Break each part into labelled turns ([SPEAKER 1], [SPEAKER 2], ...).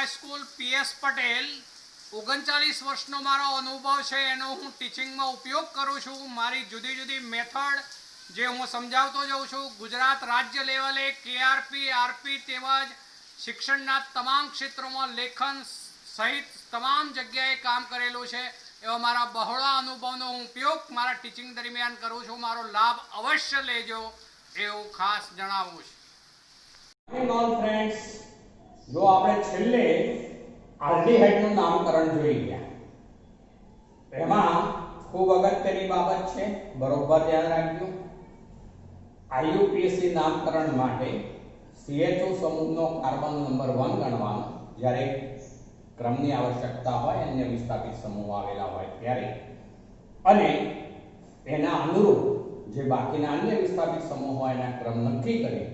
[SPEAKER 1] School PS Patel 39 वर्षનો મારો અનુભવ છે એનો હું ટીચિંગમાં ઉપયોગ કરું છું। મારી જુદી જુદી મેથડ જે હું સમજાવતો જાઉં છું। ગુજરાત રાજ્ય લેવલે કેઆરપી આરપી તેમજ શિક્ષણના તમામ ક્ષેત્રોમાં લેખન સહિત તમામ જગ્યાએ કામ કરેલું છે। એવા મારા બહોળા અનુભવનો હું ઉપયોગ મારા ટીચિંગ દરમિયાન કરું છું। મારો લાભ અવશ્ય લેજો એવું ખાસ જણાવું છું।
[SPEAKER 2] फ्रेंड्स, जो આપણે છેલ્લે આલ્ડીહાઇડનું નામકરણ જોઈ ગયા એમાં ખૂબ અગત્યની બાબત છે, બરોબર ધ્યાન રાખજો। આઈયુપીએસસી નામકરણ માટે CHO સમૂહનો કાર્બન નંબર 1 ગણવાનો જ્યારે ક્રમની આવશ્યકતા હોય અન્ય વિસ્થાપિત સમૂહ આવેલા હોય ત્યારે, અને એના અનુરૂપ જે બાકીના અન્ય વિસ્થાપિત સમૂહ હોય એના ક્રમ નક્કી કરી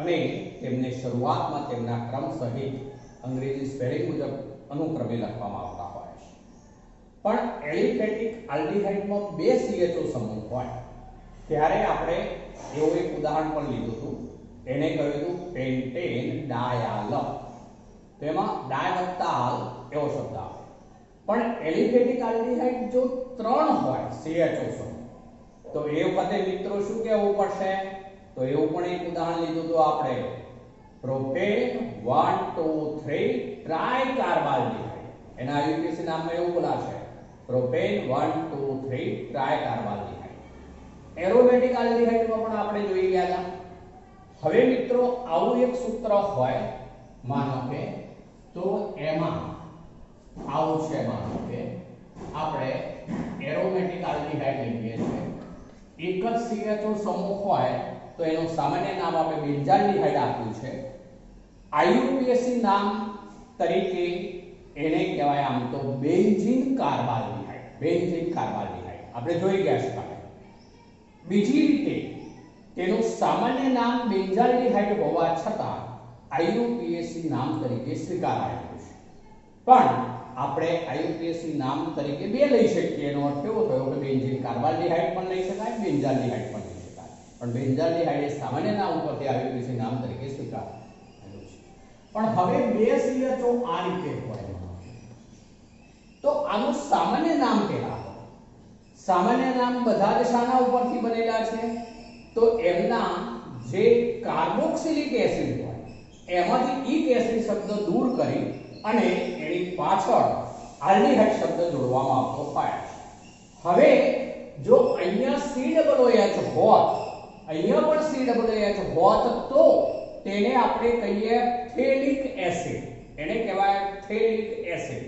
[SPEAKER 2] અને તેમને શરૂઆતમાં તેમના ક્રમ સહિત અંગ્રેજી સ્પેલિંગ મુજબ અનુક્રમે લખવામાં આવતા હોય છે। પણ એલિફેટિક આલ્ડીહાઇડમાં બે CHO સમૂહ હોય ત્યારે આપણે એવું એક ઉદાહરણ પણ લીધું હતું, એને કહ્યું હતું પેન્ટેન ડાયાલ। તેમાં ડાય વત્તા આલ એવો શબ્દ આવે। પણ એલિફેટિક આલ્ડીહાઇડ જો 3 હોય CHO સમૂહ તો એ વખતે મિત્રો શું કહેવું પડશે? તો એવું પણ એક ઉદાહરણ લીધું તો આપણે પ્રોપેન 1 2 3 ટ્રાઇકાર્બાલ્ડીહાઇડ। એના આઈયુપીએસસી નામમાં એવું બોલાશે પ્રોપેન 1 2 3 ટ્રાઇકાર્બાલ્ડીહાઇડ। એરોમેટિક આલ્ડીહાઇડમાં પણ આપણે જોઈ ગયા હતા। હવે મિત્રો આવું એક સૂત્ર હોય, માનો કે તો એમાં આવું છે, માનો કે આપણે એરોમેટિક આલ્ડીહાઇડ લઈએ છીએ, એક જ CHO સમૂહ હોય તો એનું સામાન્ય નામ આપણે બેન્ઝાલ્ડીહાઇડ આપ્યું છે। આઈયુપીએસસી નામ તરીકે એને કહેવાય આમ તો બેન્ઝીન કાર્બાલ્ડીહાઇડ। બેન્ઝીન કાર્બાલ્ડીહાઇડ આપણે જોઈ ગયા છે તમે। બીજી રીતે તેનું સામાન્ય નામ બેન્ઝાલ્ડીહાઇડ હોવા છતાં આઈયુપીએસસી નામ તરીકે સ્વીકારાયેલું છે। પણ આપણે આઈયુપીએસસી નામ તરીકે બે લઈ શકીએ। એનો અર્થ એવો થયો કે બેન્ઝીન કાર્બાલ્ડીહાઇડ પણ લઈ શકાય, બેન્ઝાલ્ડીહાઇડ પણ લઈ શકાય, પણ બેન્ઝાલ્ડીહાઇડ એ સામાન્ય નામ ઉપરથી આઈયુપીએસસી નામ તરીકે સ્વીકારાયેલું છે। પણ હવે બે CHO આ રીતે હોય તો આનું સામાન્ય નામ કેવા હોય? સામાન્ય નામ બધા જ શાના ઉપરથી બનેલા છે? તો એમના જે કાર્બોક્સિલિક એસિડ હોય એમાંથી ઇક એસિડ શબ્દ દૂર કરી અને એની પાછળ આલ્ડીહાઇડ શબ્દ જોડવામાં આવતો હોય છે। હવે જો અહીંયા COOH હોત, અહીંયા પણ COOH હોત તો તેને આપણે કહીએ થેલિક એસિડ, એને કહેવાય થેલિક એસિડ।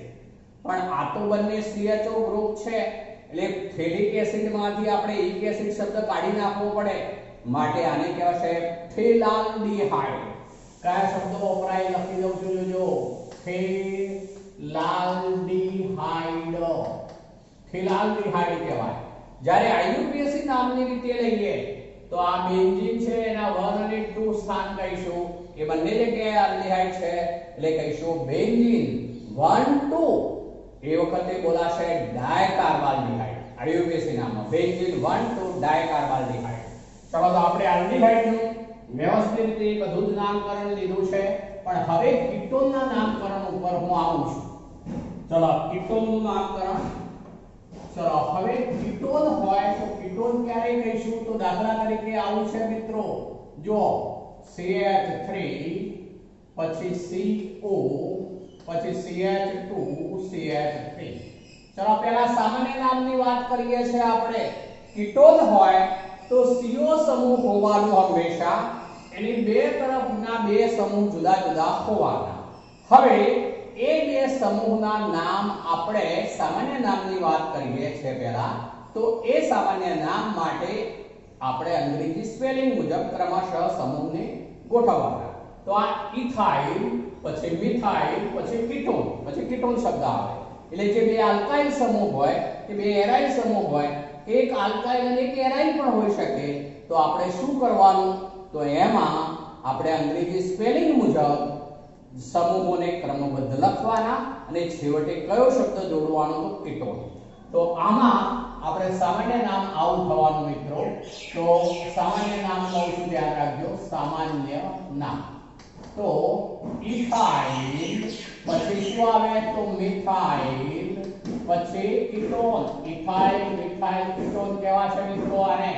[SPEAKER 2] પણ આ તો બંને CHO ગ્રુપ છે એટલે થેલિક એસિડમાંથી આપણે ઇક એસિડ શબ્દ કાઢી નાખવો પડે, માટે આને કહેવાશે થેલાલ્ડીહાઇડ। કયા શબ્દો વપરાય લખી દઉં છું, જોજો, થેલાલ્ડીહાઇડ, થેલાલ્ડીહાઇડ કહેવાય। જ્યારે આઈયુપીએસસી નામની રીતે લઈએ તો આ બેન્ઝીન છે એના 1 અને 2 સ્થાન કહીશું, એ બંને જગ્યાએ આલ્ડીહાઇડ છે એટલે કહીશું બેન્ઝીન 1 2, એ વખતે બોલાશે ડાયકાર્બાલ્ડીહાઇડ। આઈયુપીએસસી નામમાં બેન્ઝીન 1 2 ડાયકાર્બાલ્ડીહાઇડ। ચલો તો આપણે આલ્ડીહાઇડનું વ્યવસ્થિત રીતે બધું જ નામકરણ લીધું છે, પણ હવે કીટોનના નામકરણ ઉપર હું આવું છું। ચલો કીટોનનું નામકરણ, ચલો હવે કીટોન હોય તો કીટોન ક્યારે કહીશું? તો દાખલા તરીકે આવું છે મિત્રો, જો CH3 પછી CO પછી CH2 CH3। ચલો પહેલા સામાન્ય નામની વાત કરીએ છીએ આપણે। કીટોન હોય તો CO સમૂહ હોવાનું હંમેશા એની બે તરફના બે સમૂહ જુદા જુદા હોવાના। હવે એ બે સમૂહના નામ આપણે સામાન્ય નામની વાત કરીએ છીએ પહેલા, તો એ સામાન્ય નામ માટે આપણે અંગ્રેજી સ્પેલિંગ મુજબ ક્રમશઃ સમૂહને ગોઠવવાના। તો આ ઇથાઇલ પછી મિથાઇલ પછી કીટોન શબ્દ આવે। એટલે જે બે આલ્કાઇલ સમૂહ હોય કે બે એરાઇલ સમૂહ હોય, એક આલ્કાઇલ અને એક એરાઇલ પણ હોઈ શકે, તો આપણે શું કરવાનું? તો એમાં આપણે અંગ્રેજી સ્પેલિંગ મુજબ સમૂહોને ક્રમબદ્ધ લખવાના અને છેવટે કયો શબ્દ જોડવાનો? તો કીટોન। તો આમાં આપણે સામાન્ય નામ આવું થવાનું મિત્રો। તો સામાન્ય નામ કહું છું, ધ્યાન રાખજો, સામાન્ય નામ। તો ઇથાઇલ પછી શું આવે તો મિથાઇલ, પછી કીટોન, ઇથાઇલ મિથાઇલ કીટોન કેવા છે મિત્રો આને.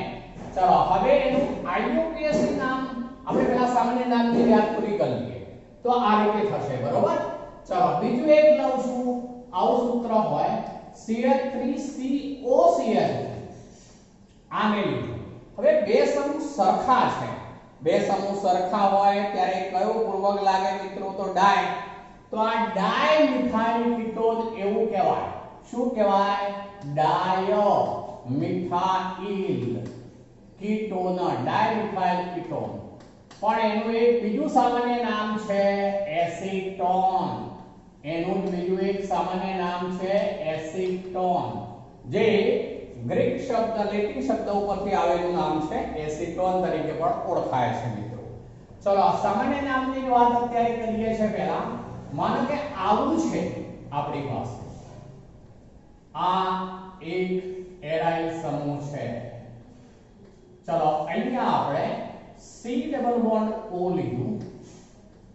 [SPEAKER 2] ચલો હવે એનું આઈયુપીએસી નામ આપણે પેલા સામાન્ય નામની યાદ પૂરી કરી લઈએ તો આ રીતે થશે, બરોબર. ચલો બીજું એક લઉં છું, આવું સૂત્ર હોય CH3COCH, આને લીધું. હવે બે સમૂહ સરખા છે, બે સમૂહ સરખા હોય ત્યારે કયો પૂર્વક લાગે મિત્રો તો ડાય. તો આ ડાય મિથાઇલ કીટોન એવું કહેવાય. શું કહેવાય? ડાય મિથાઇલ કીટોન, ડાય મિથાઇલ કીટોન. પણ એનું એક બીજું સામાન્ય નામ છે એસીટોન. એનું બીજું એક સામાન્ય નામ છે એસીટોન, જે ગ્રીક શબ્દ લેટિન શબ્દ ઉપરથી આવેલું નામ છે એસીટોન તરીકે પણ ઓળખાય છે મિત્રો. ચલો સામાન્ય નામની વાત અત્યારે કરીએ છે. પહેલા માનો કે આવું છે આપણી પાસે, આ એક એરાઇલ સમૂહ છે. ચલો અહીંયા આપણે C ડબલ બોન્ડ O લીધું,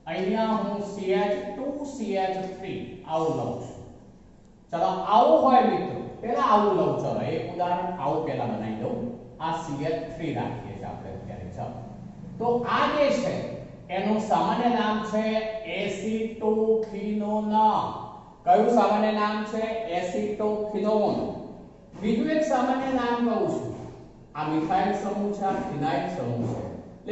[SPEAKER 2] અહીંયા હું CH2CH3 આવું લઉં છું. ચલો આવું હોય મિત્રો, પહેલા આવું લઉં. ચલો એક ઉદાહરણ આવું પહેલા બનાવી દઉં. આ CH3 રાખીએ છીએ આપણે અત્યારે. ચલો તો આ જે છે એનું સામાન્ય નામ છે એસિટોફિનોન. કયું સામાન્ય નામ છે? એસિટોફિનોન. બીજું એક સામાન્ય નામ કહું છું, આ મિથાઇલ સમૂહ છે, આ ફિનાઇલ સમૂહ છે,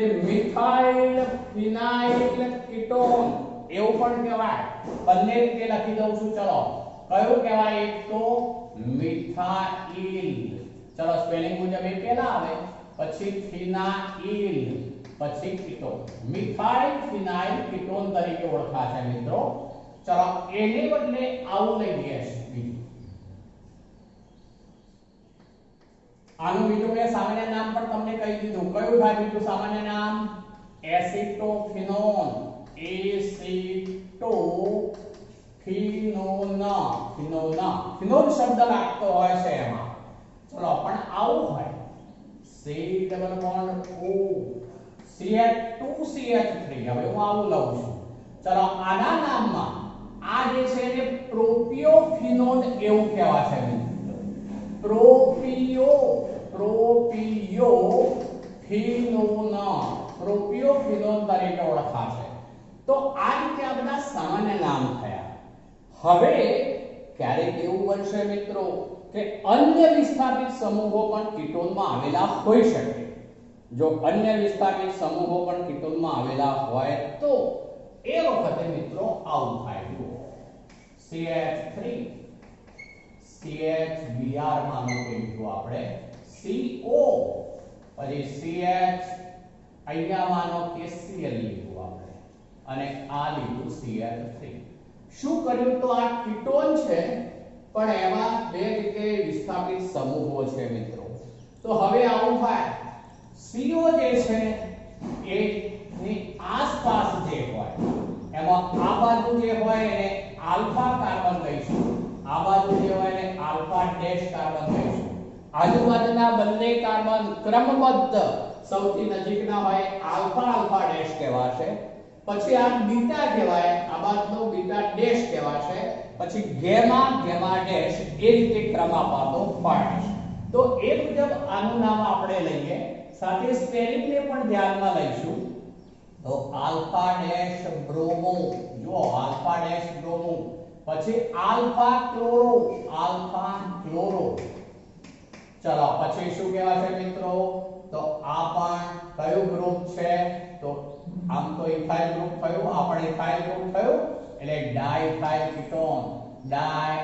[SPEAKER 2] એટલે મિથાઇલ ફિનાઇલ કીટોન એવું પણ કહેવાય. બંને રીતે લખી દઉં છું. ચલો કયું કહેવાય? એક તો મિથાઇલ, ચલો સ્પેલિંગ મુજબ એ પહેલા આવે, પછી ફિનાઇલ, પછી કીટોન. મિથાઇલ ફિનાઇલ કીટોન તરીકે ઓળખાશે મિત્રો. ચલો એને બદલે આવું લઈ લઈએ છીએ બીજું. આનું બીજું મેં સામાન્ય નામ પણ તમને કહી દીધું. કયું થાય બીજું સામાન્ય નામ? એસિટોફિનોન. એસિટોફિનોન, ફિનોન, ફિનોલ શબ્દ લાગતો હોય છે એમાં. ચલો પણ આવું હોય C double bond O CH2CH3. હવે હું આવું લઉં છું. ચલો આના નામમાં આ જે છે એને પ્રોપિયોફિનોન એવું કહેવાય છે. પ્રોપિયોફિનોન તરીકે ઓળખાશે. તો આ રીતે આ બધા સામાન્ય નામ થયા. હવે ક્યારેક એવું બનશે મિત્રો કે અન્ય વિસ્થાપિત સમૂહો પણ કીટોનમાં આવેલા હોઈ શકે. જો અન્ય વિસ્થાપિત સમૂહો પણ કીટોનમાં આવેલા હોય તો એ વખતે મિત્રો આવું થાય. CH3 CHBr માનો કે લીધું આપણે, CO, પછી CH અહીંયા માનો કે Cl લીધું આપણે, અને આ લીધું CH3. શું કર્યું? તો આ કીટોન છે પણ એમાં બે રીતે વિસ્થાપિત સમૂહો છે મિત્રો. તો હવે આવું થાય, CO જે છે એની આસપાસ જે હોય એમાં આ બાજુ જે હોય એને આલ્ફા કાર્બન લઈશું, આ બાજુ જે હોય એને આલ્ફા ડેશ કાર્બન લઈશું. આજુબાજુના બંને કાર્બન ક્રમબદ્ધ સૌથી નજીકના હોય આલ્ફા આલ્ફા ડેશ કહેવાશે, પછી આ બીટા કહેવાય, આ બાજુનો બીટા ડેશ કહેવાશે, પછી ગેમા ગેમા ડેશ, એ રીતે ક્રમ આપવાનો હોય. તો એ મુજબ આનું નામ આપણે લઈએ, સાથે સ્પેલિંગ ને પણ ધ્યાનમાં લઈશું. તો આલ્ફા ડેશ બ્રોમો, જો આલ્ફા ડેશ બ્રોમો, પછી આલ્ફા ક્લોરો, આલ્ફા ક્લોરો. ચલો પછી શું કહેવાશે મિત્રો? તો આ પણ કયું ગ્રુપ છે? તો આમ તો ઇથાઇલ ગ્રુપ થયું, આ પણ ઇથાઇલ ગ્રુપ થયું, એટલે ડાઇથાઇલ કીટોન, ડાઇ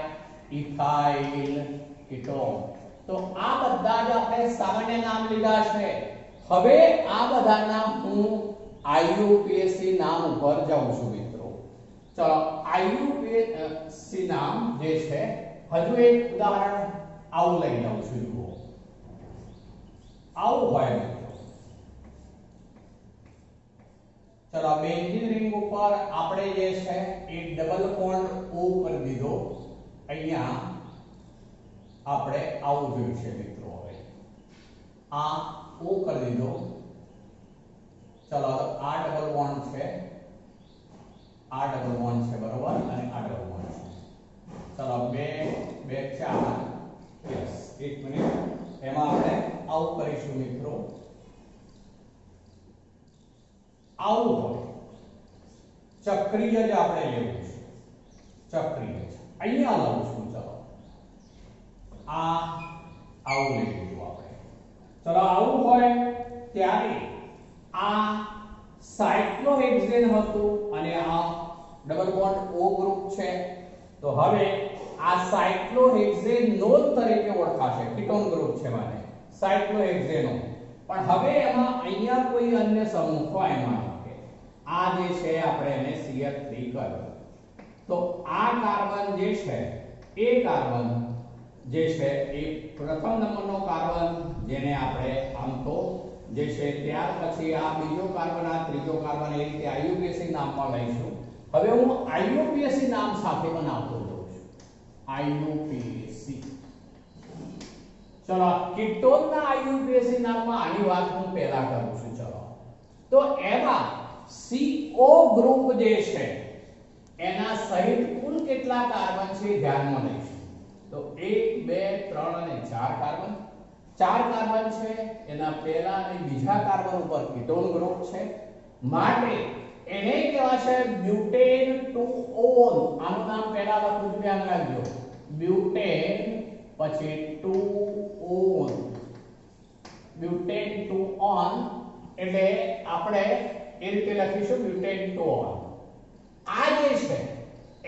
[SPEAKER 2] ઇથાઇલ કીટોન. તો આ બધા જ આપણે સામાન્ય નામ લીધા છે. હવે આ બધાના હું આઈયુપીએસસી નામ ઉપર જાઉં છું મિત્રો. ચલો આઈયુપીએસસી નામ જે છે, હજુ એક ઉદાહરણ આવું લઈ લઉં છું. આવું હોય મિત્રો. ચલો બેન્ઝીન રિંગ ઉપર આપણે જે છે એ ડબલ બોન્ડ O કરી દીધો. અહીંયા આપણે આવું જોયું છે મિત્રો. હવે આ O કરી દીધો. ચલો આ ડબલ બોન્ડ છે, આ ડબલ બોન્ડ છે, બરોબર, અને આ ડબલ બોન્ડ લઈશું મિત્રો, આવું હોય ચક્રીય જ આપણે લેવું છે, ચક્રીય છે. અહીંયા લઉં છું, ચલો આ આવું લઈ લીધું આપણે. ચલો આવું હોય ત્યારે આ સાયક્લોહેક્સેન હતું અને આ ડબલ બોન્ડ O ગ્રુપ છે. તો હવે આ સાયક્લોહેક્સેન નોન તરીકે ઓળખાશે, કીટોન ગ્રુપ છે માટે સાયક્લોહેક્સેનો. પણ હવે એમાં અહીંયા કોઈ અન્ય સમૂહ હોય, માનો કે આ જે છે આપણે એને CH3 કર્યો, તો આ કાર્બન જે છે એ કાર્બન જે છે એ પ્રથમ નંબરનો કાર્બન, જેને આપણે આમ તો જે છે ત્યાર પછી આ બીજો કાર્બન, આ ત્રીજો કાર્બન, એ રીતે IUPAC નામમાં લઈશું. હવે હું IUPAC નામ સાથે બનાવતો જાઉં છું, IUPAC. ચલો કીટોનના IUPAC નામમાં આની વાત હું પહેલા કરું છું. ચલો તો એમાં CO ગ્રુપ જે છે એના સહિત કુલ કેટલા કાર્બન છે ધ્યાનમાં લઈશું. તો 1 2 3 અને 4 કાર્બન, 4 કાર્બન છે. એના પહેલા અને બીજા કાર્બન ઉપર કીટોન ગ્રુપ છે, માટે એને કહેવાશે બ્યુટેન 2-ON. આનું નામ પહેલા લખું છું, ધ્યાન રાખજો, બ્યુટેન પછી 2-ON, બ્યુટેન 2-ON. એટલે આપણે એ રીતે લખીશું બ્યુટેન 2-ON. આ જે છે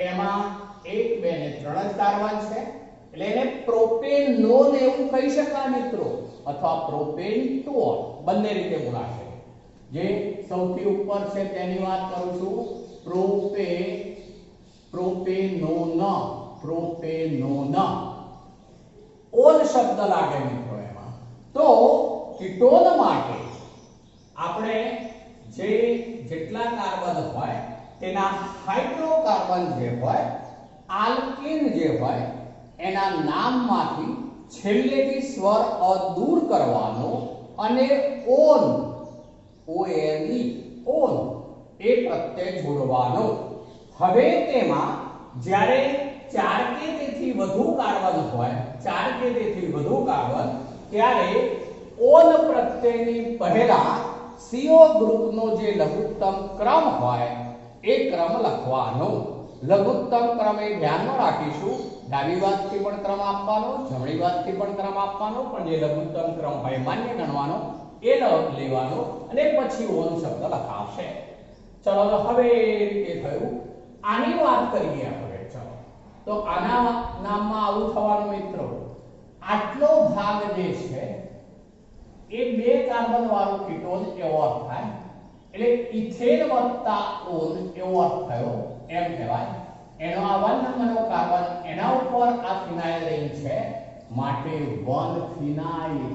[SPEAKER 2] એમાં 1 2 ને 3 જ કાર્બન છે, એટલે એને પ્રોપેનોન એવું કહી શકાય મિત્રો, અથવા પ્રોપેન 2-ON, બંને રીતે બોલાશે. જે સૌથી ઉપર છે તેની વાત કરું છું, પ્રોપેનોન. ઓન શબ્દ લાગે મિત્રો એમાં. તો કીટોન માટે આપણે જેટલા કાર્બન હોય તેના હાઇડ્રોકાર્બન જે હોય, આલ્કેન જે હોય, એના નામમાંથી છેલ્લેથી સ્વર અ દૂર કરવાનો અને ઓન ON એ પ્રત્યય જોડવાનો. હવે તેમાં જ્યારે 4 કે તેથી વધુ કાર્બન હોય, 4 કે તેથી વધુ કાર્બન, ત્યારે ઓન પ્રત્યયની પહેલા CO ગ્રુપનો જે લઘુત્તમ ક્રમ હોય એ ક્રમ લખવાનો. લઘુત્તમ ક્રમ એ ધ્યાનમાં રાખીશું, ડાબી બાજુથી પણ ક્રમ આપવાનો, જમણી બાજુથી પણ ક્રમ આપવાનો, પણ જે લઘુત્તમ ક્રમ હોય માન્ય ગણવાનો, એ લેવાનો અને પછી ઓન શબ્દ લખાશે. ચલો તો હવે એ રીતે થયું. આની વાત કરીએ આપણે. ચલો તો આના નામમાં આવું થવાનું મિત્રો, આટલો ભાગ જે છે એ 2 કાર્બન વાળું કીટોન એવો અર્થ થાય, એટલે ઇથેન વત્તા ઓન એવો અર્થ થયો એમ કહેવાય. એનો આ 1 નંબરનો કાર્બન, એના ઉપર આ ફિનાઇલ રિંગ છે, માટે 1 ફિનાઇલ.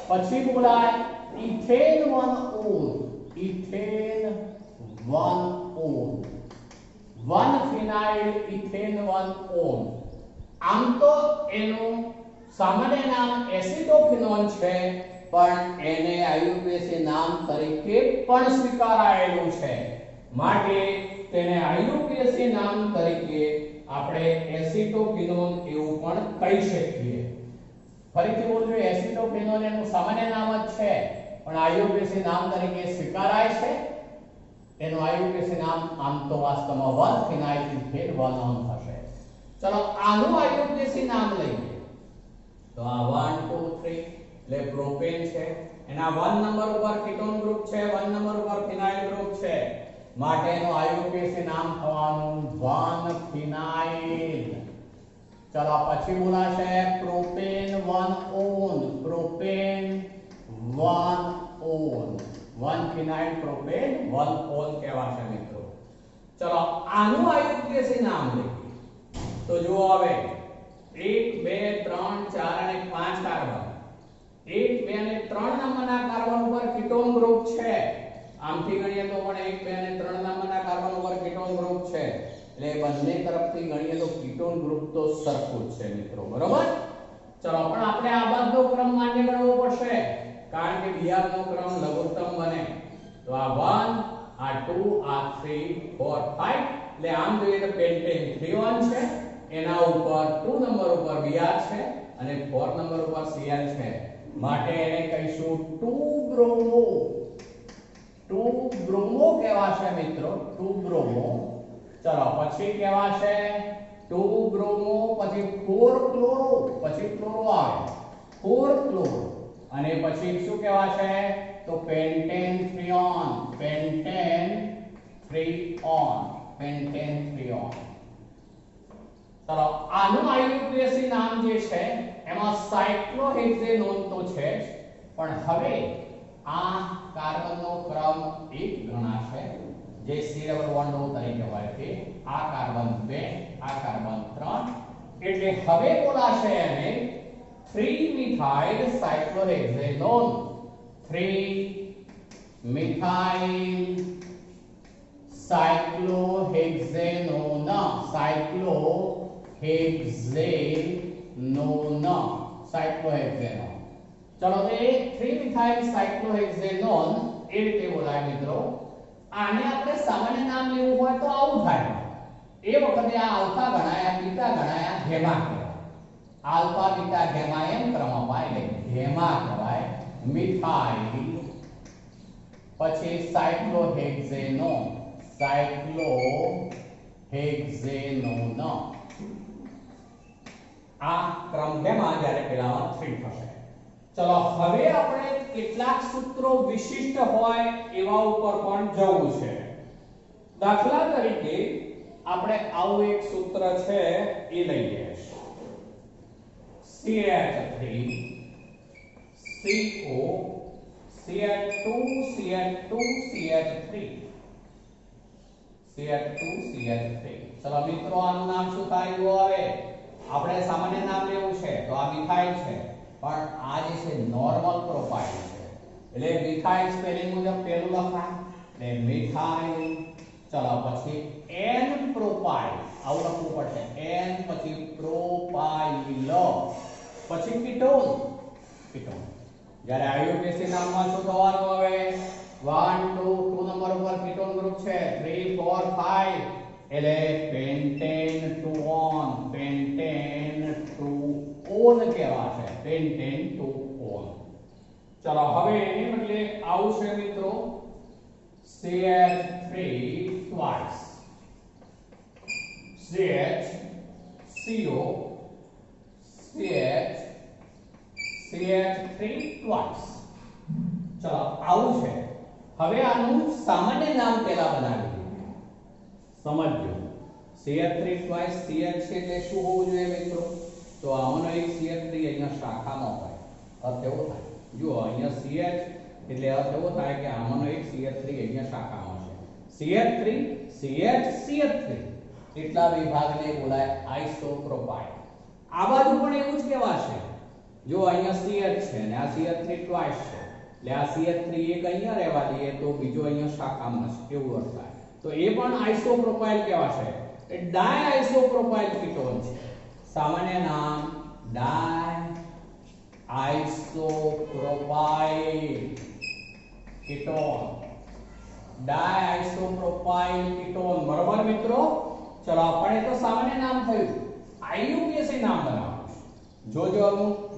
[SPEAKER 2] પછી બોલાય ઇથેન 1-ON, ઇથેન 1-ON, 1 ફિનાઇલ ઇથેન 1-ON. આમ તો એનું સામાન્ય નામ એસિટોફિનોન છે, પણ એને IUPAC નામ તરીકે પણ સ્વીકારાયેલું છે, માટે તેને IUPAC નામ તરીકે આપણે એસિટોફિનોન એવું પણ કહી શકીએ. ફરીથી બોલજો, એસિટોફિનોન એનું સામાન્ય નામ જ છે, પણ IUPAC નામ તરીકે સ્વીકારાય છે. એનું IUPAC નામ આમ તો વાસ્તવમાં 1 ફિનાઇલ ઇથેન 1-ON થશે. ચલો આનું IUPAC નામ લઈએ. તો આ 1 2 3 એટલે પ્રોપેન છે, એના 1 નંબર ઉપર કીટોન ગ્રુપ છે, 1 નંબર ઉપર ફિનાઇલ ગ્રુપ છે, માટે એનું IUPAC નામ થવાનું 1 ફિનાઇલ. ચલો પછી બોલાશે પ્રોપેન 1-ON, પ્રોપેન 1-ON, 1 ફિનાઇલ પ્રોપેન 1-ON કહેવાશે મિત્રો. ચલો આનું IUPAC નામ લઈએ. તો જુઓ હવે 1 2 3 4 અને 5 કાર્બન, 1 2 અને 3 નંબરના કાર્બન ઉપર કીટોન ગ્રુપ છે. આમથી ગણીએ તો પણ 1 2 અને 3 નંબરના કાર્બન ઉપર કીટોન ગ્રુપ છે, એટલે બંને તરફથી ગણીએ તો કીટોન ગ્રુપ તો સરખું જ છે મિત્રો, બરોબર. ચલો પણ આપણે આ બાજુનો ક્રમ માન્ય ગણવો પડશે, કારણ કે બીજાનો ક્રમ લઘુત્તમ બને. તો આ 1 આ 2 આ 3 4 5, એટલે આમ જોઈએ તો પેન્ટેન 3-1 છે, એના ઉપર 2 નંબર ઉપર Br છે અને 4 નંબર ઉપર Cl છે માટે એને કહીશું 2 બ્રોમો. 2 બ્રોમો કહેવાશે મિત્રો, 2 બ્રોમો. ચલો પછી કહેવાશે 2 બ્રોમો, પછી 4 ક્લોરો, પછી ક્લોરો આવે 4 ક્લોરો, અને પછી શું કહેવાશે તો pentane three one. Pentane three one, pentane three one. ચલો આનું આઈયુપીએસી નામ જે છે એમાં સાયક્લોહેક્ઝેનોન તો છે જ, પણ હવે આ કાર્બનનો ક્રમ 1 ગણાશે જે C ડબલ બોન્ડ O તરીકે હોય છે. આ કાર્બન 2, આ કાર્બન 3, એટલે હવે બોલાશે એને 3 મિથાઇલ સાયક્લોહેક્ઝેનોન. 3 મિથાઇલ સાયક્લોહેક્ઝેનોન. સાયક્લોહેક્ઝેનોન. ચલો તો એ 3 મિથાઇલ સાયક્લોહેક્ઝેનોન એ રીતે બોલાય મિત્રો. આને આપણે સામાન્ય નામ લેવું હોય તો આવું થાય. એ વખતે આ આલ્ફા ગણાય, બીટા ગણાય, ગેમા કહેવાય. આલ્ફા બીટા ગેમા એમ ક્રમ અપાય એટલે ગેમા કહેવાય. મિથાઇલ પછી સાયક્લોહેક્ઝેનોન. સાયક્લોહેક્ઝેનોન. આ ક્રમ ગેમા જ્યારે પેલામાં 3 થશે. ચલો હવે આપણે કેટલાક સૂત્રો વિશિષ્ટ હોય એવા ઉપર પણ જવું છે. દાખલા તરીકે આપણે આવું એક સૂત્ર છે એ લઈએ. CH3 CO CH2 CH2 CH3 CH2 CH3. ચલો મિત્રો આનું નામ શું થાય હવે આપણે સામાન્ય નામ લેવું છે તો આ મિથાઇલ છે, પણ આ જે છે નોર્મલ પ્રોફાઇલ છે એટલે મિથાઇલ સ્પેલિંગ મુજબ પહેલું લખાય એટલે મિથાઇલ. ચલો પછી N પ્રોપાઇલ આવું લખવું પડશે. N પછી પ્રોપાઇલ પછી કીટોન. કીટોન જ્યારે આઈયુપીએસી નામમાં શું થવાનું હવે 1 2 નંબર ઉપર કીટોન ગ્રુપ છે 3 4 5 એટલે પેન્ટેન ટુઓન. પેન્ટેન ટુઓન કહેવાશે. પેન્ટેન ટુઓન. ચલો હવે એને બદલે આવું છે મિત્રો CH3 twice. CH CO CH CH3 twice. ચલો આવું છે. હવે આનું સામાન્ય નામ પેલા બનાવી દઈએ. સમજો CH3 twice CH છે એટલે શું હોવું જોઈએ મિત્રો તો આમાંનો એક CH3 અહીંયા શાખામાં હોય. અર્થ એવો થાય જો અહીંયા CH એટલે અર્થ એવો થાય કે આમાંનો એક CH3 અહીંયા શાખામાં છે. CH3 CH CH3 એટલા વિભાગને બોલાય આઇસોપ્રોપાઇલ. આ બાજુ પણ એવું જ કહેવાશે. જો અહીંયા CH છે અને આ CH3 twice છે એટલે આ CH3 એક અહીંયા રહેવા દઈએ તો બીજો અહીંયા શાખામાં છે એવું અર્થ થાય. તો એ પણ આઇસોપ્રોપાઇલ કહેવાશે. એ ડાય આઇસોપ્રોપાઇલ કીટોન છે. સામાન્ય નામ ડાય આઇસોપ્રોપાઇલ કીટોન. ડાય આઇસોપ્રોપાઇલ કીટોન. બરોબર મિત્રો. ચલો આપણે તો સામાન્ય નામ થયું. આઈયુપીએસી નામ બનાવવાનું.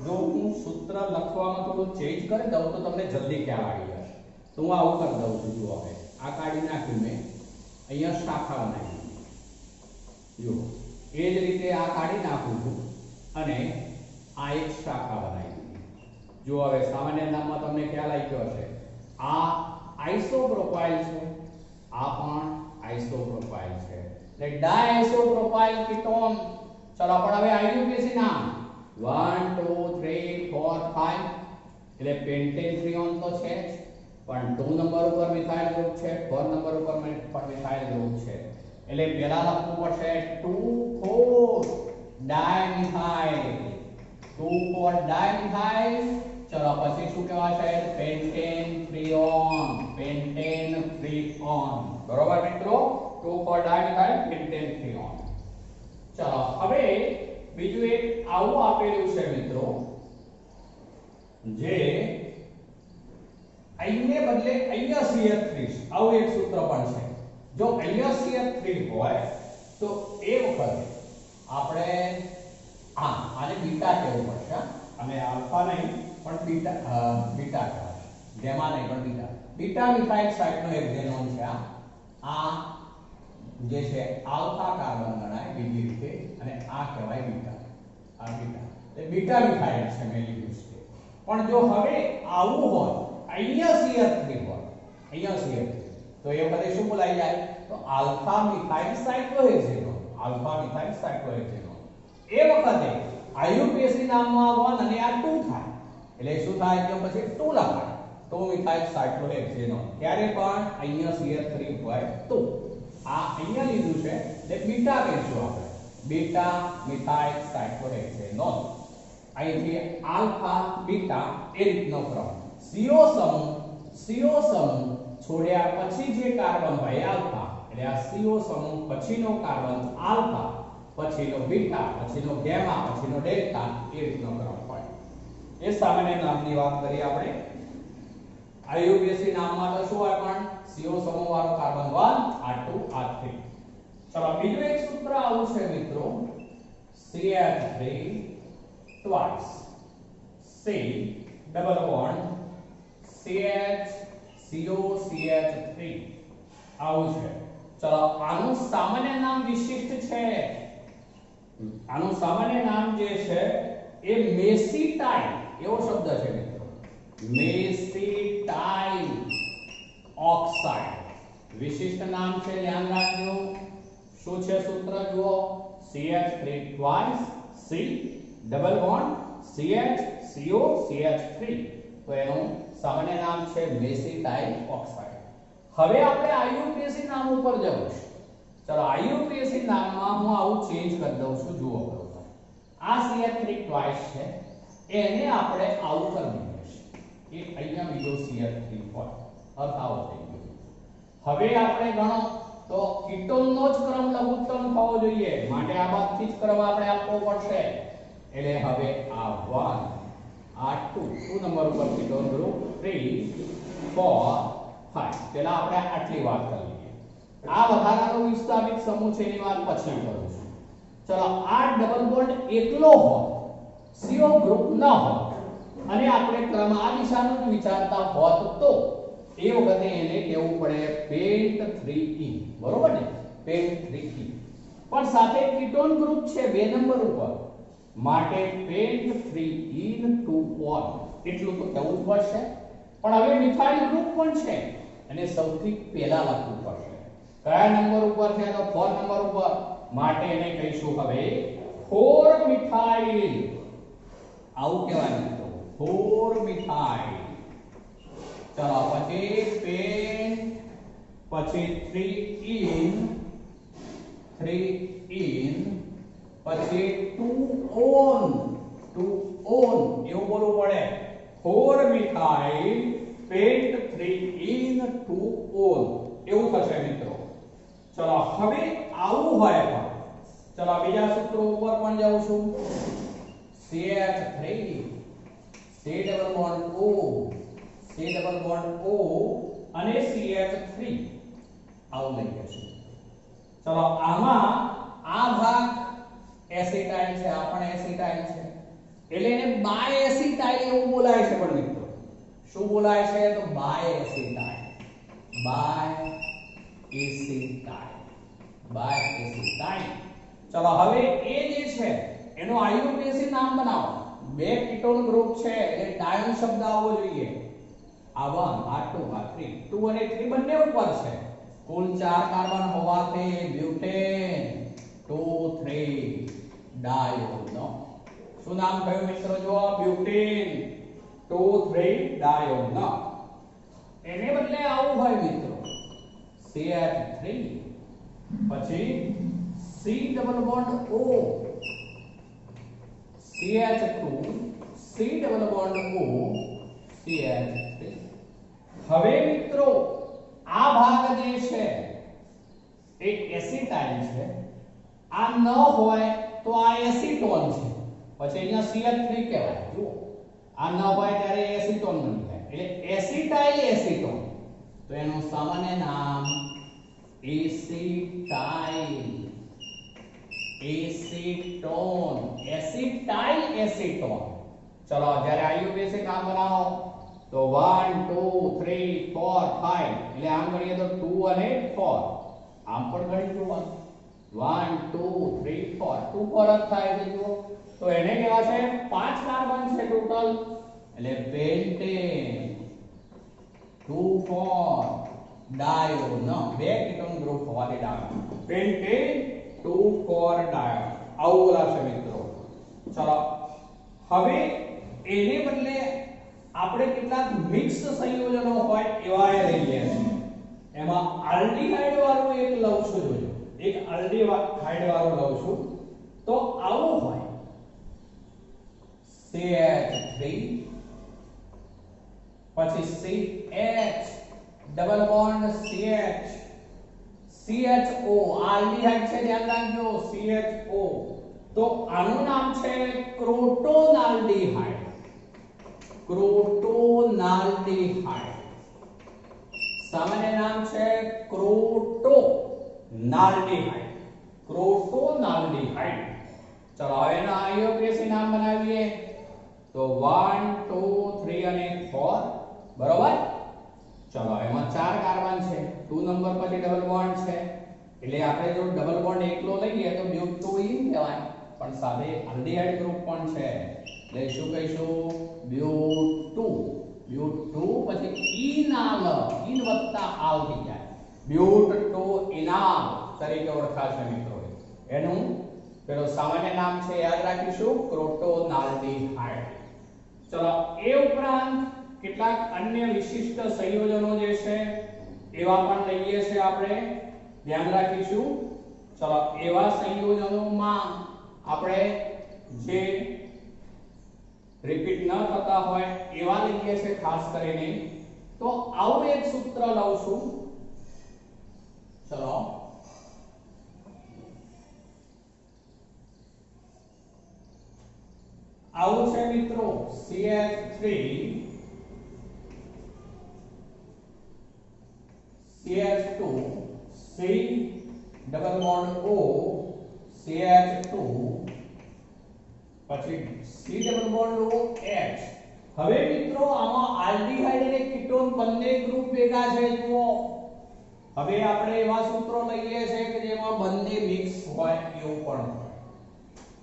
[SPEAKER 2] જો હું સૂત્ર લખવામાં થોડું ચેન્જ કરી દઉં તો તમને જલ્દી ખ્યાલ આવી જશે. તો હું આવું કરી દઉં છું. જુઓ હવે આ કાઢી નાખ્યું મેં, અહીંયા શાખા બનાવી દીધી. જુઓ એ જ રીતે આ કાઢી નાખું છું અને આ એક શાખા બનાવી દીધી. જો હવે સામાન્ય નામમાં તમને ખ્યાલ આવી ગયો હશે. આ આઇસોપ્રોપાઇલ છે, આ પણ આઇસોપ્રોપાઇલ છે એટલે ડાયઆઇસોપ્રોપાઇલ કીટોન. ચલો પણ હવે આઈયુપીએસી નામ 1 2 3 4 5 એટલે પેન્ટેન થ્રીઓન તો છે જ, પણ 2 નંબર ઉપર મિથાઇલ ગ્રુપ છે, 4 નંબર ઉપર પણ મિથાઇલ ગ્રુપ છે એટલે પહેલા લખવું પડશે 2 4 ડાયમિથાઇલ. 2 4 ડાયમિથાઇલ. ચલો પછી શું કહેવાશે પેન્ટેન થ્રીઓન. પેન્ટેન થ્રીઓન. બરોબર મિત્રો. 2 4 ડાયમિથાઇલ પેન્ટેન થ્રીઓન. ચલો હવે બીજું એક આવું આપેલું છે મિત્રો જે અહીંને બદલે અહીંયા CH3 આવું એક સૂત્ર પણ છે. જો અહીંયા CH3 હોય તો એ વખતે આપણે હા, આને બીટા કહેવું પડશે. અને આલ્ફા નહીં પણ બીટા કહેવાય. ગેમા નહીં પણ બીટા. બીટા મિથાઇલ સાઇટનો હેક્ઝેનોન છે. આ જે છે આલ્ફા કાર્બન ગણાય બીજી રીતે, અને આ કહેવાય બીટા. આ બીટા એ બીટા મિથાઇલ છે મેં લીધું છે. પણ જો હવે આવું હોય, અહીંયા CH3 હોય, અહીંયા CH3, તો એ વખતે શું બોલાઈ જાય? તો alpha methyl cyclohexanone. Alpha methyl cyclohexanone. એ વખતે IUPAC નામમાં 1 અને આ 2 થાય, એટલે શું થાય કે પછી 2 લખાય. તો મિથાઇલ સાઇક્લોહેક્ઝેનોન ક્યારે પણ અહીંયા CH3 હોય તો. આ અહીંયા લીધું છે એટલે બીટા કહીશું આપણે. Beta methyl cyclohexanone. અહીંથી આલ્ફા બીટા એ રીતનો ક્રમ. CO સમૂહ છોડ્યા પછી જે કાર્બન હોય આલ્ફા, એટલે આ CO સમૂહ પછીનો કાર્બન આલ્ફા, પછીનો બીટા, પછીનો ગેમા, પછીનો ડેલ્ટા, એ રીતનો ક્રમ હોય. એ સામાન્ય નામની વાત કરી આપણે. IUPAC નામમાં તો શું હોય પણ CO સમૂહ વાળો કાર્બન 1, આ 2, આ 3. ચલો બીજું એક સૂત્ર આવું છે મિત્રો, CH3 twice C double bond CH CO CH3 આવું છે. ચલો આનું સામાન્ય નામ વિશિષ્ટ છે. આનું સામાન્ય નામ જે છે એ મેસિટાઇલ એવો શબ્દ છે મિત્રો. મેસિટાઇલ ઓક્સાઇડ વિશિષ્ટ નામ છે, ધ્યાન રાખજો. શું છે સૂત્ર જુઓ, CH3 twice C double bond CH CO CH3, તો એનું સામાન્ય નામ છે મેસિટાઇલ ઓક્સાઇડ. હવે આપણે IUPAC નામ ઉપર જવું છે. ચલો IUPAC નામમાં હું આવું ચેન્જ કરી દઉં છું. જુઓ બરોબર, આ CH3 twice છે, એને આપણે આવું કરી દઈએ છીએ. એક અહીંયા બીજો CH3 હોય, અર્થ આવો થઈ ગયો. હવે આપણે ગણો તો કીટોનનો જ ક્રમ લઘુત્તમ થવો જોઈએ, માટે આ બાજુથી જ ક્રમ આપણે આપવો પડશે. એટલે હવે આ 1, આ 2 નંબર ઉપર કીટોન ગ્રુપ 3 4 5. પહેલા આપણે આટલી વાત કરી લઈએ. આ વધારાનો વિસ્થાપિત સમૂહ છે એની વાત પછી કરું છું. ચલો આ ડબલ બોન્ડ એકલો હોય, CO ગ્રુપ ન હોય, અને આપણે ક્રમ આ દિશાનો જ વિચારતા હોત તો એ વખતે એને કહેવું પડે પેન્ટ 3E, બરોબર ને? Pant 3E. પણ સાથે કીટોન ગ્રુપ છે 2 નંબર ઉપર, માટે પેન્ટ 3E2O, એટલું તો કહેવું જ પડશે. પણ હવે મિથાઇલ ગ્રુપ પણ છે, અને સૌથી પહેલા લખવું પડશે. કયા નંબર ઉપર છે? તો 4 નંબર ઉપર, માટે એને કહીશું હવે 4 મિથાઇલ. આવું કહેવાય મિત્રો, 4 મિથાઇલ. ચલો પછી પેન્ટ, પછી 3 in, પછી 2 on એવું બોલવું પડે. 4 મિથાઇલ પેન્ટ 3 in 2 on એવું થશે મિત્રો. ચલો હવે આવું હોય પણ ચલો બીજા સૂત્રો ઉપર પણ જાઉં છું. CH3 C double bond O અને CH3 આવું લઈ જશું. ચલો આમાં આ ભાગ એસિટાઇલ છે, આ પણ એસિટાઇલ છે, એટલે એને બાય એસિટાઇલ એવું બોલાય છે. પણ મિત્રો શું બોલાય છે? તો બાય એસિટાઇલ. ચલો હવે એ જે છે એનો IUPAC નામ બનાવો. 2 કીટોન ગ્રુપ છે એટલે ડાયોન શબ્દ આવવો જોઈએ. આ 1, આ 2, આ 3. 2 અને 3 બંને ઉપર છે. કુલ 4 કાર્બન હોવાથી બ્યુટેન 2 3 ડાયોનો. શું નામ કયું મિત્રો? જો બ્યુટેન 2 3 ડાયોનો. એને બદલે આવું હોય મિત્રો, CH3 પછી C double bond O, CH2 C double bond O, CH3. હવે મિત્રો આ ભાગ જે છે એક એસિટાઇલ છે, આ ન હોય તો આ એસિટોન છે, પછી અહીંયા CH3 કહેવાય. જુઓ આ ન હોય ત્યારે એસિટોન બની જાય, એટલે એસિટાઇલ એસિટોન. તો એનું સામાન્ય નામ acetyl, acetone. Acid acetyl acetone. ચલો જ્યારે આઈયુપીએસી નામ બનાવો તો 1 2 3 4 5 એટલે આમ ગણીએ તો 2 અને 4 આમ પણ ગણી જોવાનું 1 2 3 4 2 4 જ થાય છે જુઓ તો એને કેવા છે 5 કાર્બન છે ટોટલ એટલે પેન્ટેન 2 4 ડાયોન બે કીટોન ગ્રુપ હોવાથી ડાયોન પેન્ટેન 2 4 ડાયોન આવું બોલાશે મિત્રો. ચલો હવે એને બદલે આપણે કેટલાક મિક્સ સંયોજનો હોય એવા એ લઈએ છીએ. એમાં આલ્ડીહાઇડ વાળું એક લઉં છું જોજો એક આલ્ડીહાઇડ વાળું લઉં છું તો આવું હોય CH3 પછી CH double bond CH CHO aldehyde છે ધ્યાન રાખજો CHO તો આનું નામ છે ક્રોટોનાલ્ડીહાઇડ. ક્રોટોનાલ્ડીહાઇડ સામાન્ય નામ છે ક્રોટોનાલ્ડીહાઇડ. ક્રોટોનાલ્ડીહાઇડ. ચલો હવે એના આઈયુપીએસી નામ બનાવીએ તો 1 2 3 અને 4 બરોબર. ચલો એમાં 4 કાર્બન છે 2 નંબર પછી ડબલ બોન્ડ છે એટલે આપણે જો ડબલ બોન્ડ એકલો લઈએ તો બ્યુટોઇન કહેવાય પણ સાથે આલ્ડીહાઇડ ગ્રુપ પણ છે એટલે શું કહીશું બ્યુટુ પછી ઇનાલ ઇન વત્તા આલ થઈ જાય બ્યુટોઇનાલ તરીકે ઓળખાશે મિત્રો. એનું પેલો સામાન્ય નામ છે યાદ રાખીશું ક્રોટોનાલ્ડીહાઇડ. ચલો એ ઉપરાંત કેટલાક અન્ય વિશિષ્ટ સંયોજનો જે છે એવા પણ લઈએ છે આપણે ધ્યાન રાખીશું. ચલો એવા સંયોજનોમાં આપણે જે રિપીટ ન થતા હોય એવા લઈએ છે ખાસ કરીને તો આવું એક સૂત્ર લઉં છું. ચલો આવું છે મિત્રો CH3 CH2 C double bond O CH2 પછી C double bond O H. હવે મિત્રો આમાં આલ્ડીહાઇડ અને કીટોન બંને ગ્રુપ ભેગા છે જુઓ. હવે આપણે એવા સૂત્રો લઈએ છે કે જેમાં બંને મિક્સ હોય એવું પણ હોય.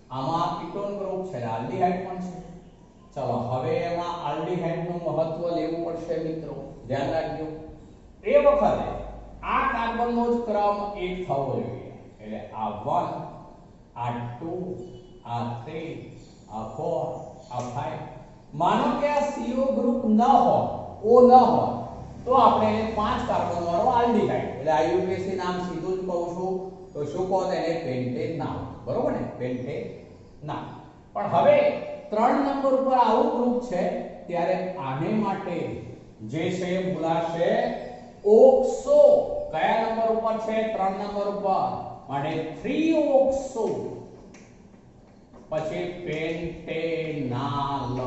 [SPEAKER 2] આમાં કીટોન ગ્રુપ છે આલ્ડીહાઇડ પણ છે. ચલો હવે એમાં આલ્ડીહાઇડ નું મહત્વ લેવું પડશે મિત્રો ધ્યાન રાખજો. એ વખતે આ કાર્બનનો જ ક્રમ 1 થવો જોઈએ એટલે આ 1 આ 2 આ 3 આ 4 આ 5 માનો કે આ CO ગ્રુપ ન હોય O ન હોય તો આપણે 5 કાર્બન વાળો આલ્ડીહાઇડ એટલે આઈયુપીએસી નામ સીધું જ કહું છું તો શું કહો એને પેન્ટેન નામ બરોબર ને પેન્ટેન નામ. પણ હવે 3 નંબર ઉપર આવું ગ્રુપ છે ત્યારે આને માટે જે છે બોલાશે ઓક્સો. કયા નંબર ઉપર છે 3 નંબર ઉપર માટે 3 ઓક્સો પછી પેન્ટેનાલ.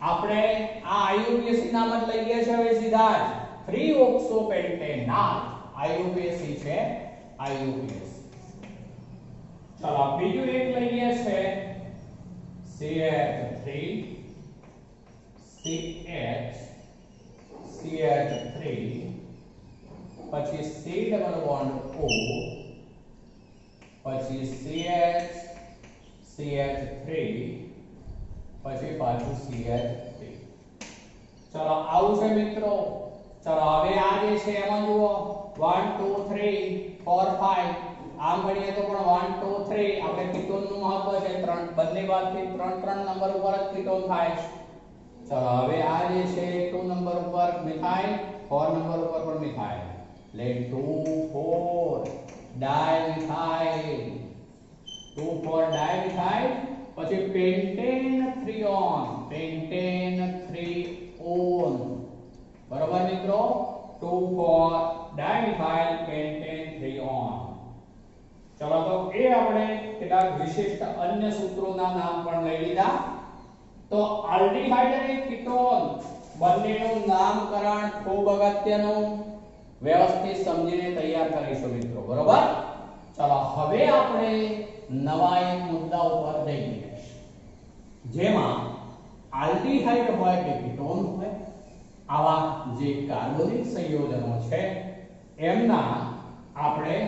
[SPEAKER 2] આપણે આ આઈયુપીએસી નામ જ લઈએ છે હવે સીધા જ 3 ઓક્સો પેન્ટેનાલ આઈયુપીએસી છે આઈયુપીએસી. ચલો બીજું એક લઈએ છે CH3 CH3 પછી C ડબલ બોન્ડ O પછી CH CH3 પછી પાછું CH3. ચલો આવું છે મિત્રો. ચલો હવે આ જે છે એમાં જુઓ 1 2 3 4 5 આમ ગણીએ તો પણ 1 2 3 આપણે કીટોન નું મહત્વ છે 3 બંને બાજુથી 3 નંબર ઉપર જ કીટોન થાય છે. ચલો હવે આ જે છે 2 નંબર ઉપર મિથાઇલ 4 નંબર ઉપર પણ મિથાઇલ એટલે 2 4 ડાયમિથાઇલ 2 4 ડાયમિથાઇલ પછી પેન્ટેન 3 ઓન પેન્ટેન 3 ઓન બરોબર મિત્રો 2 4 ડાયમિથાઇલ પેન્ટેન 3 ઓન. ચલો તો એ આપણે કેટલાક વિશિષ્ટ અન્ય સૂત્રોના નામ પણ લઈ લીધા. તો આલ્ડીહાઇડ અને કીટોન બંનેનું નામકરણ ખૂબ અગત્યનું વ્યવસ્થિત સમજીને તૈયાર કરીશું મિત્રો બરોબર. ચલો હવે આપણે નવા એક મુદ્દા ઉપર જઈએ. જેમાં આલ્ડીહાઇડ હોય કે કીટોન હોય, આવા જે કાર્બોનિલ સંયોજનો છે એમના આપણે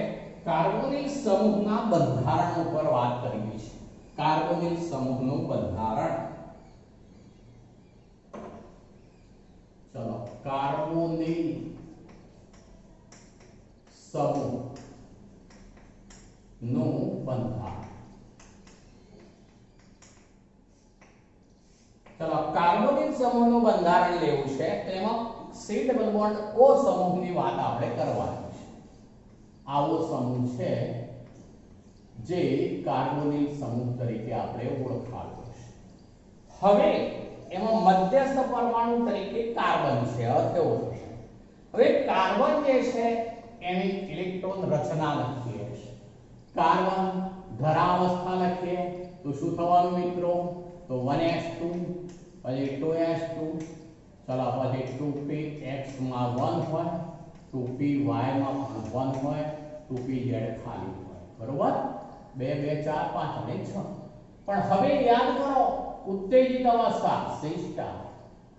[SPEAKER 2] કાર્બોનિલ સમૂહના બંધારણ ઉપર વાત કરીએ છીએ. કાર્બોનિલ સમૂહનું બંધારણ. ચલો, કાર્બોનિલ સમૂહ નું બંધારણ. ચલો, કાર્બોનિલ સમૂહનું બંધારણ લેવું છે, તેમાં C ડબલ બોન્ડ O સમૂહની વાત આપણે કરવાની છે. આવો સમૂહ છે જે કાર્બોનિલ સમૂહ તરીકે આપણે ઓળખાવો છે. હવે એમાં મધ્યસ્થ પરમાણુ તરીકે કાર્બન છે. અર્થ એવો થશે. હવે કાર્બન જે છે એની ઇલેક્ટ્રોન રચના લખીએ છીએ. કાર્બન ધરાવસ્થા લખીએ તો શું થવાનું મિત્રો? તો 1s2 પછી 2s2, ચલો પછી 2px માં 1 હોય, 2py માં પણ 1 હોય, 2pz ખાલી હોય. બરોબર? 2 2 4 5 અને 6. પણ હવે યાદ કરો, ઉત્તેજિત અવસ્થા સિસ્ટા.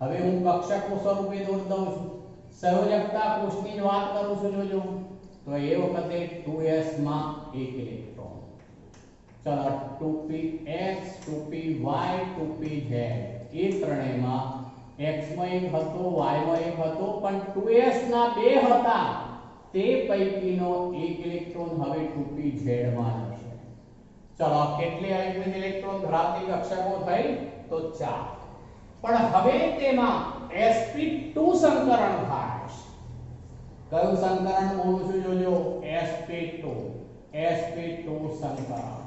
[SPEAKER 2] હવે હું કક્ષકો સ્વરૂપે દોરી દઉં છું. સંયોજકતા કોષની જ વાત કરું છું. જોજો તો એ વખતે 2s માં એક ઇલેક્ટ્રોન. ચલો 2px 2py 2pz એ ત્રણેયમાં x માં એક હતો, y માં એક હતો, પણ 2s ના બે હતા. તે પૈકીનો એક ઇલેક્ટ્રોન હવે 2pz માં હશે. ચલો, કેટલી આયનિક ઇલેક્ટ્રોન ધરાવતી કક્ષકો થઈ? તો 4. પણ હવે તેમાં sp2 સંકરણ થાય છે. કયું સંકરણ બોલું છું? જોજો, sp2 સંકરણ.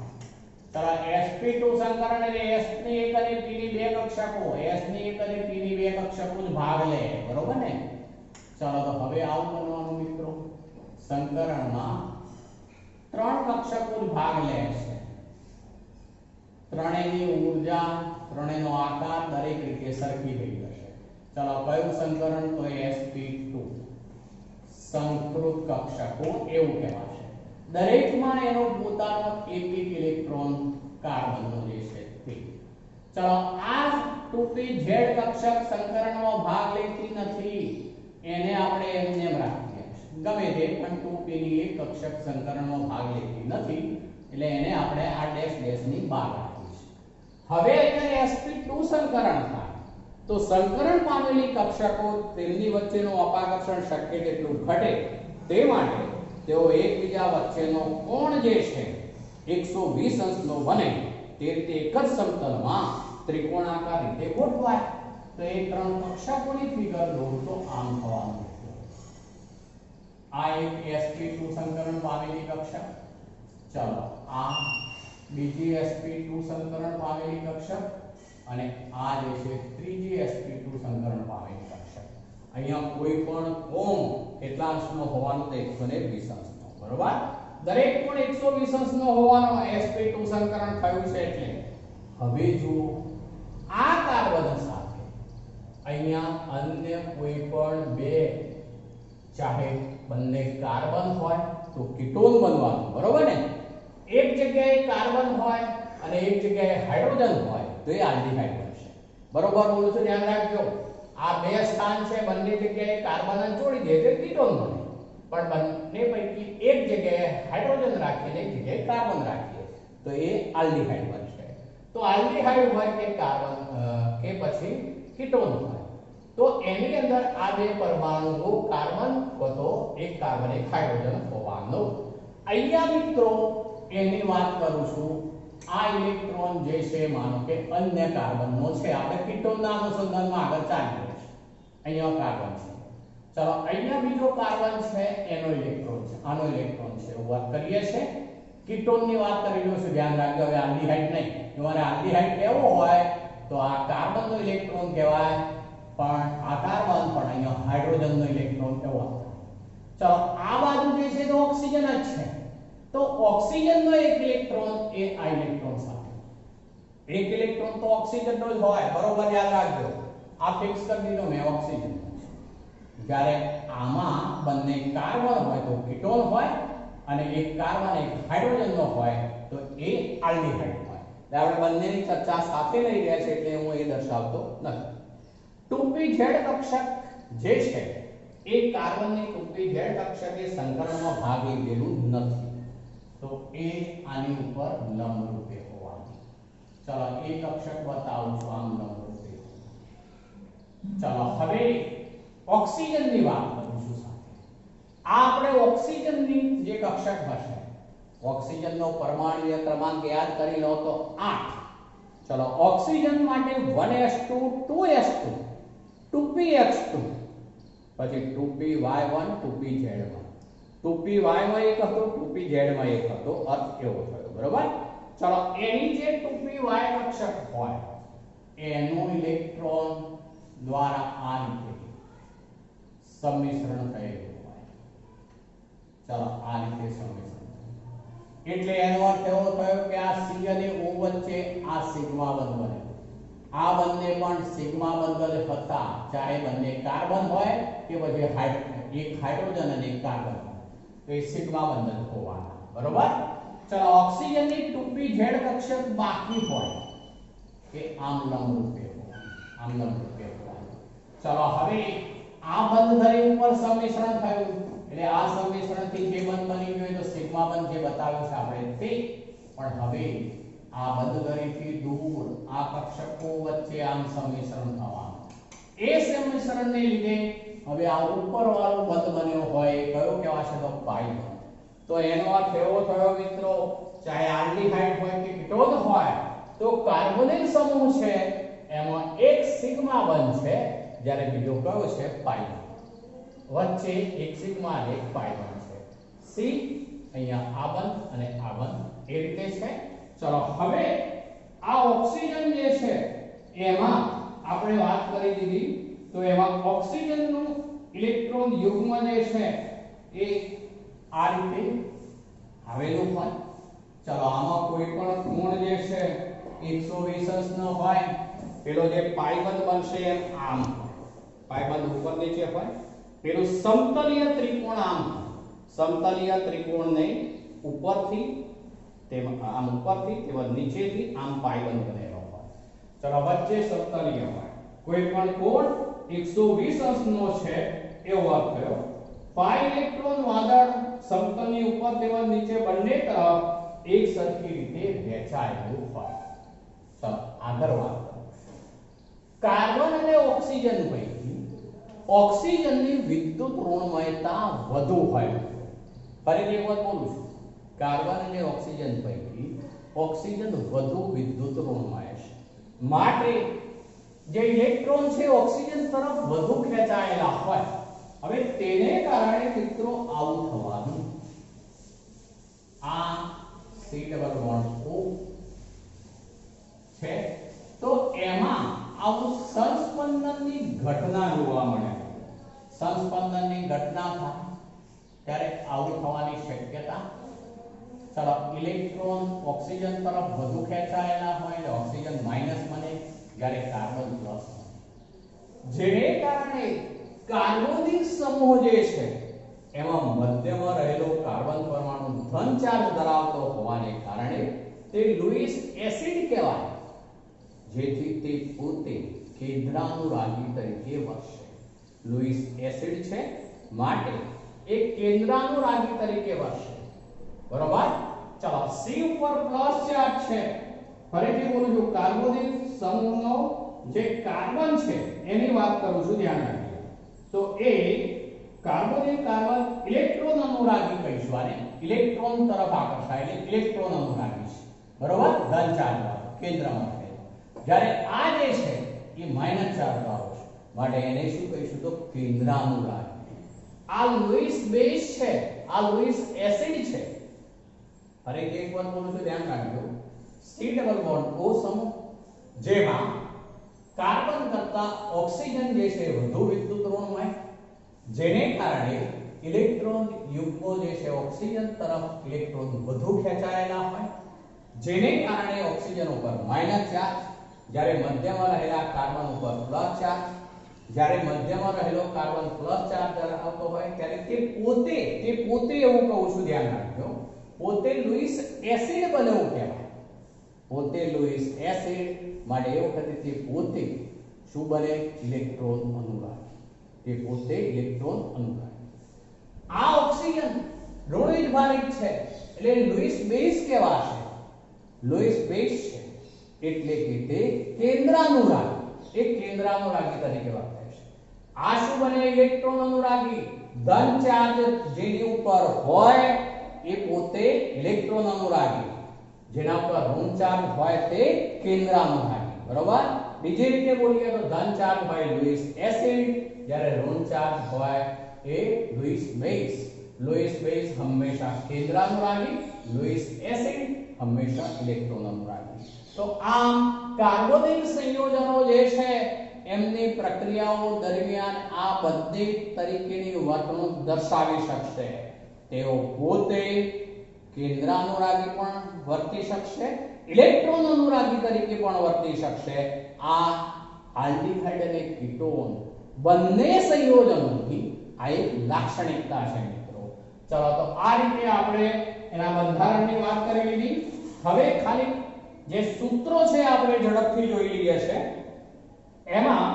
[SPEAKER 2] ચલો, sp2 સંકરણ એટલે s ની એક અને p ની બે કક્ષકો, s ની એક અને p ની બે કક્ષકો જ ભાગ લે. બરોબર ને? ચલો, તો હવે આવું બનવાનું મિત્રો, સંકરણમાં 3 કક્ષકો જ ભાગ લે છે. ત્રણેયની ઊર્જા, ત્રણેયનો આકાર દરેક રીતે સરખી થઈ જશે. ચલો, કયું સંકરણ? તો sp2 સંકૃત કક્ષકો એવું કહેવાશે. દરેકમાં એનો પોતાનો એક એક ઇલેક્ટ્રોન કાર્બનનો જે છે તે. ચલો, આ 2pz કક્ષક સંકરણમાં ભાગ લેતી નથી. એને આપણે એમને રાખીએ. ગમે તે પણ 2p ની એક કક્ષક સંકરણમાં ભાગ લેતી નથી, એટલે એને આપણે આ ડેશ ડેશ ની બહાર રાખી છે. હવે અહીંયા sp2 સંકરણ થાય તો સંકરણ પામેલી કક્ષકો તેમની વચ્ચેનું અપાકર્ષણ શક્ય તેટલું ઘટે, તે માટે તેઓ એકબીજા વચ્ચેનો કોણ જે છે 120 અંશનો બને તે રીતે એક જ સમતલમાં ત્રિકોણાકાર રીતે ગોઠવાય. તો એ 3 કક્ષકોની ફિગર દોરો તો આમ થવાનું. આ એક sp2 સંકરણ પામેલી કક્ષક. ચલો, આ બીજી sp2 સંકરણ પામેલી કક્ષક અને આ જે છે ત્રીજી sp2 સંકરણ પામેલી કક્ષક. અહીંયા કોઈ પણ કોણ કેટલા અંશનો હોવાનો? તો 120 અંશનો. બરોબર? દરેક કોણ 120 અંશનો હોવાનો sp2 સંકરણ થયું છે. એટલે હવે જો આ કાર્બન સાથે અહીંયા અન્ય કોઈ પણ બે, ચાહે બંને કાર્બન હોય તો કીટોન બનવાનું. બરોબર ને? એક જગ્યાએ કાર્બન હોય અને એક જગ્યાએ હાઇડ્રોજન હોય તો એ આલ્ડીહાઇડ બનશે. બરોબર બોલું છું? ધ્યાન રાખજો. આ બે સ્થાન છે, બંને જગ્યાએ કાર્બન જોડી દે તો કીટોન બને. પણ બંને પૈકી એક જગ્યાએ હાઇડ્રોજન રાખીને એક જગ્યાએ કાર્બન રાખીએ તો એ આલ્ડીહાઇડ બનશે. તો આલ્ડીહાઇડ હોય કે કાર્બન કે પછી કીટોન હોય તો એની અંદર આ બે પરમાણુઓ કાર્બન તો એક કાર્બન એક હાઇડ્રોજન હોવાનો. અહીંયા મિત્રો એની વાત કરું છું. આ ઇલેક્ટ્રોન જે છે માનો કે અન્ય કાર્બનનો છે. આપણે કીટોનના અનુસંધાનમાં આગળ ચાલીએ છીએ. અહીંયા કાર્બન છે. ચલો, અહીંયા બીજો કાર્બન છે, એનો ઇલેક્ટ્રોન છે, આનો ઇલેક્ટ્રોન છે. વાત કરીએ છીએ કીટોનની વાત કરી રહ્યો છું. ધ્યાન રાખજો. હવે આલ્ડીહાઇડ નહીં. તમારે આલ્ડીહાઇડ કેવો હોય તો આ કાર્બનનો ઇલેક્ટ્રોન કહેવાય, પણ આ કાર્બન પણ અહીંયા હાઇડ્રોજનનો ઇલેક્ટ્રોન એવો. ચલો, આ બાજુ જે છે તો ઓક્સિજન જ છે. તો ઓક્સિજનનો એક ઇલેક્ટ્રોન એ આ ઇલેક્ટ્રોન સાથે. એક ઇલેક્ટ્રોન તો ઓક્સિજનનો જ હોય. બરોબર? યાદ રાખજો. આ ફિક્સ કરી દીધો મેં, ઓક્સિજન. જ્યારે આમાં બંને કાર્બન હોય તો કીટોન હોય અને એક કાર્બન એક હાઇડ્રોજનનો હોય તો એ આલ્ડીહાઇડ હોય. એટલે આપણે બંનેની ચર્ચા સાથે લઈ રહ્યા છે એટલે હું એ દર્શાવતો નથી. 2pz કક્ષક જે છે એ કાર્બનની 2pz કક્ષકે સંકલનમાં ભાગ લીધેલું નથી, તો એ આની ઉપર લંબરૂપે હોવાનું. ચલો એ કક્ષક બતાવું છું આમ લંબરૂપે. ચલો હવે ઓક્સિજનની વાત કરીશું સાથે. આ આપણે ઓક્સિજનની જે કક્ષક હશે, ઓક્સિજનનો પરમાણુય ક્રમાંક યાદ કરી લો તો 8. ચલો ઓક્સિજન માટે 1s2 2s2 2px2 પછી 2py1 2pz1 2py માં એક હતો 2pz માં એક હતો, અર્થ એવો થયો. બરોબર. ચલો એની જે 2py કક્ષક હોય એનું ઇલેક્ટ્રોન દ્વારા આ રીતે સંમિશ્રણ થયેલું હોય. ચલો આ રીતે સંમિશ્રણ, એટલે એનો અર્થ એવો થયો કે આ C અને O વચ્ચે આ સિગ્મા બંધ બને. આ બંને પણ સિગ્મા બંધ હતા, ચાહે બંને કાર્બન હોય કે પછી એક હાઇડ્રોજન અને એક કાર્બન, તો એ સિગ્મા બંધ હોવાના. બરોબર. ચલો ઓક્સિજનની 2pz કક્ષક બાકી હોય કે આમ લંબરૂપે હોય, આમ લંબરૂપે હોય. ચલો હવે આ બંધ ધરી ઉપર સંમિશ્રણ થયું, એટલે આ સંમિશ્રણથી જે બંધ બની ગયું તો સિગ્મા બંધ જે બતાવ્યું છે આપણે તે. પણ હવે આ બંધ ધરીથી દૂર આ કક્ષકો વચ્ચે આમ સંમિશ્રણ થવાનું. એ સંમિશ્રણને લીધે હવે આ ઉપરવાળો બંધ બન્યો હોય એ કયો કહેવાશે તો પાઈ બંધ. તો એનો અર્થ એવો થયો મિત્રો, ચાહે આલ્ડીહાઇડ હોય કે કીટોન હોય તો કાર્બોનિલ સમૂહ છે એમાં એક સિગ્મા બંધ છે, જ્યારે બીજો કયો છે પાઈ બંધ. વચ્ચે એક સિગ્મા અને એક પાઈ બંધ છે. સી અહીંયા આ બંધ અને આ બંધ એ રીતે છે. ચલો હવે આ ઓક્સિજન જે છે એમાં આપણે વાત કરી દીધી, તો એમાં ઓક્સિજનનું ઇલેક્ટ્રોન યુગ્મ જે છે એ આ રીતે આવેલું હોય. ચલો આમાં કોઈ પણ કોણ જે છે 120 નો હોય, પેલો જે પાઈબંધ બનશે એમ આમ પાઈબંધ ઉપર નીચે હોય, પેલું સમતલીય ત્રિકોણ આમ, સમતલીય ત્રિકોણને ઉપરથી તેમ આમ ઉપરથી તેમજ નીચેથી આમ પાઈબંધ બનેલો હોય. ચલો વચ્ચે સમતલીય હોય, કોઈ પણ કોણ 120 અંશનો છે એવો અર્થ થયો. પાઈ ઇલેક્ટ્રોન વાદળ સમતલની ઉપર તેમજ નીચે બંને તરફ એક સરખી રીતે વહેંચાયેલું હોય. ચલો આગળ વાત કરો. કાર્બન અને ઓક્સિજન પૈકી ઓક્સિજનની વિદ્યુત ઋણમયતા વધુ હોય. ફરીથી એક વાત બોલું છું, કાર્બન અને ઓક્સિજન પૈકી ઓક્સિજન વધુ વિદ્યુત ઋણમય છે, માટે જે ઇલેક્ટ્રોન છે ઓક્સિજન તરફ વધુ ખેંચાયેલા હોય. હવે તેને કારણે મિત્રો આવું થવાનું. આ C ડબલ બોન્ડ O છે તો એમાં આવું સંસ્પંદનની ઘટના જોવા મળે. સંસ્પંદનની ઘટના થાય ત્યારે આવું થવાની શક્યતા. ચલો ઇલેક્ટ્રોન ઓક્સિજન તરફ વધુ ખેંચાયેલા હોય એટલે ઓક્સિજન માઈનસ બને, જ્યારે કાર્બન પ્લસ બને. જેને કારણે કાર્બોનિલ સમૂહ જે છે એમાં મધ્યમાં રહેલો કાર્બન પરમાણુ ધન ચાર્જ ધરાવતો હોવાને કારણે તે લुईस એસિડ કહેવાય, જેથી તે પોતે કેન્દ્રાનુરાગી તરીકે વર્તે. લुईस એસિડ છે માટે એ કેન્દ્રાનુરાગી તરીકે વર્તે. બરોબર. ચલો C ઉપર પ્લસ ચાર્જ છે. ફરીથી બોલું છું, કાર્બોનિલ સમૂહનો જે કાર્બન છે એની વાત કરું છું, ધ્યાન રાખજો. તો એ કાર્બોનિલ કાર્બન ઇલેક્ટ્રોન અનુરાગી કહીશું આને, ઇલેક્ટ્રોન તરફ આકર્ષાય એટલે ઇલેક્ટ્રોન અનુરાગી છે. બરોબર. ધન ચાર્જ વાળો કેન્દ્રમાં છે. જ્યારે આ જે છે એ માઈનસ ચાર્જ વાળો છે, માટે એને શું કહીશું તો કેન્દ્રાનુરાગી. આ લुईस બેઝ છે, આ લुईस એસિડ છે. ફરીથી એક વાર બોલું છું, ધ્યાન રાખજો. C ડબલ બોન્ડ O સમૂહ જેમાં કાર્બન કરતા ઓક્સિજન જે છે વધુ વિદ્યુત ઋણમય, જેને કારણે ઇલેક્ટ્રોન યુગ્મો જે છે ઓક્સિજન તરફ ઇલેક્ટ્રોન વધુ ખેંચાયેલા હોય, જેને કારણે ઓક્સિજન ઉપર માઈનસ ચાર્જ, જ્યારે મધ્યમાં રહેલા કાર્બન ઉપર પ્લસ ચાર્જ. જ્યારે મધ્યમાં રહેલો કાર્બન પ્લસ ચાર્જ ધરાવતો હોય ત્યારે તે પોતે એવું કહું છું, ધ્યાન રાખજો, પોતે લुईस એસિડ બનવું કહેવાય. પોતે લુઈસ એસિડ માટે એ વખતે તે પોતે શું બને? ઇલેક્ટ્રોન અનુરાગી. તે પોતે ઇલેક્ટ્રોન અનુરાગી. આ ઓક્સિજન ઋણિત ભારિત છે એટલે લુઈસ બેઝ કહેવાશે. લુઈસ બેઝ છે એટલે કે તે કેન્દ્રાનુરાગી. એક કેન્દ્રાનુરાગી તરીકે વર્તે છે. આ શું બને? ઇલેક્ટ્રોન અનુરાગી. ધન ચાર્જ જેની ઉપર હોય એ પોતે ઇલેક્ટ્રોન અનુરાગી, જેના ઉપર ઋણ ચાર્જ હોય તે કેન્દ્રાનુરાગી. બરોબર? બીજી રીતે બોલીએ તો ધન ચાર્જ હોય લુઈસ એસિડ, જ્યારે ઋણ ચાર્જ હોય એ લુઈસ બેઝ. લુઈસ બેઝ હંમેશા કેન્દ્રાનુરાગી, લુઈસ એસિડ હંમેશા ઇલેક્ટ્રોન અનુરાગી. તો આમ કાર્બોનિલ સંયોજનો જે છે એમની પ્રક્રિયાઓ દરમિયાન આ બધી તરીકેની વર્તણૂક દર્શાવી શકશે. તેઓ પોતે કેન્દ્રાનુરાગી પણ વર્તી શકશે, ઇલેક્ટ્રોન અનુરાગી તરીકે પણ વર્તી શકશે. આ આલ્ડીહાઇડ અને કીટોન બંને સંયોજનોની આ એક લાક્ષણિકતા છે મિત્રો. ચલો તો આ રીતે આપણે એના બંધારણની વાત કરી લીધી. હવે ખાલી જે સૂત્રો છે આપણે ઝડપથી જોઈ લઈએ છે. એમાં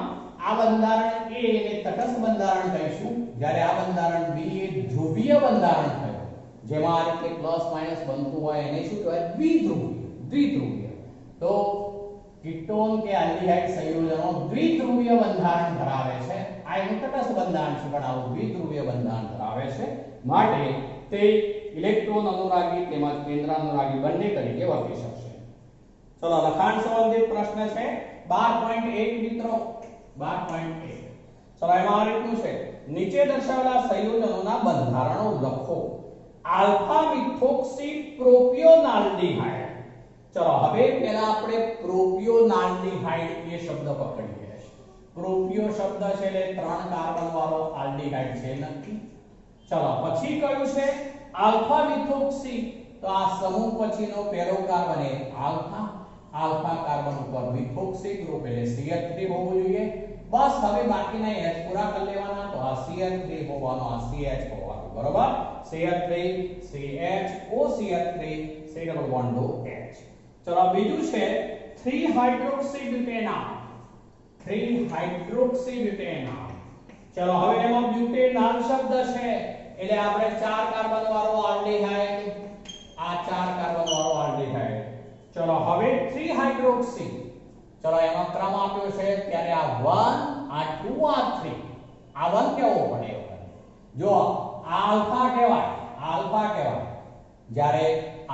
[SPEAKER 2] આ બંધારણ A એને તટસ્થ બંધારણ કહીશું, જ્યારે આ બંધારણ B એ ધ્રુવીય બંધારણ થયું, જેમાં આ રીતે પ્લસ માઈનસ બનતું હોય એને શું કહેવાય? દ્વિધ્રુવીય. દ્વિધ્રુવીય. તો કીટોન કે આલ્ડીહાઇડ સંયોજનો દ્વિધ્રુવીય બંધારણ ધરાવે છે. આ એનું તટસ્થ બંધારણ છે, પણ આવું દ્વિધ્રુવીય બંધારણ ધરાવે છે, માટે તે ઇલેક્ટ્રોન અનુરાગી તેમજ કેન્દ્રાનુરાગી બંને તરીકે વર્તી શકશે. ચલો લખાણ સંબંધિત પ્રશ્ન છે 12.1 મિત્રો. 12.1. ચલો એમાં આ રીતનું છે, નીચે દર્શાવેલા સંયોજનોના બંધારણો લખો. Alpha methoxy પ્રોપિયોનાલ્ડીહાઇડ. ચલો હવે પહેલા આપણે પ્રોપિયોનાલ્ડીહાઇડ એ શબ્દ પકડીએ. પ્રોપિયો શબ્દ છે એટલે 3 કાર્બન વાળો આલ્ડીહાઇડ છે નક્કી. ચલો પછી કયું છે? Alpha methoxy. તો આ સમૂહ પછીનો પહેલો કાર્બન એ આલ્ફા. આલ્ફા કાર્બન ઉપર મિથોક્સી ગ્રુપ એટલે CH3 હોવું જોઈએ. બસ હવે બાકીના H પૂરા કરી લેવાના. તો આ CH3 હોવાનો, આ CH હોવાનો. બરોબર? CH3 CH OCH3 C+H. ચલો બીજું છે 3 હાઇડ્રોક્સી બ્યુટેનાલ. 3 હાઇડ્રોક્સી બ્યુટેનાલ. ચલો હવે એમાં બ્યુટેનાલ શબ્દ છે એટલે આપણે 4 કાર્બન વાળો આલ્ડીહાઇડ, આ 4 કાર્બન વાળો આલ્ડીહાઇડ. ચલો હવે 3 હાઇડ્રોક્સી. ચલો એમાં ક્રમ આપ્યો છે ત્યારે આ 1 આ 2 આ 3. આ 1 કેવો પડે? જો આ આલ્ફા કહેવાય, આલ્ફા કહેવાય, જ્યારે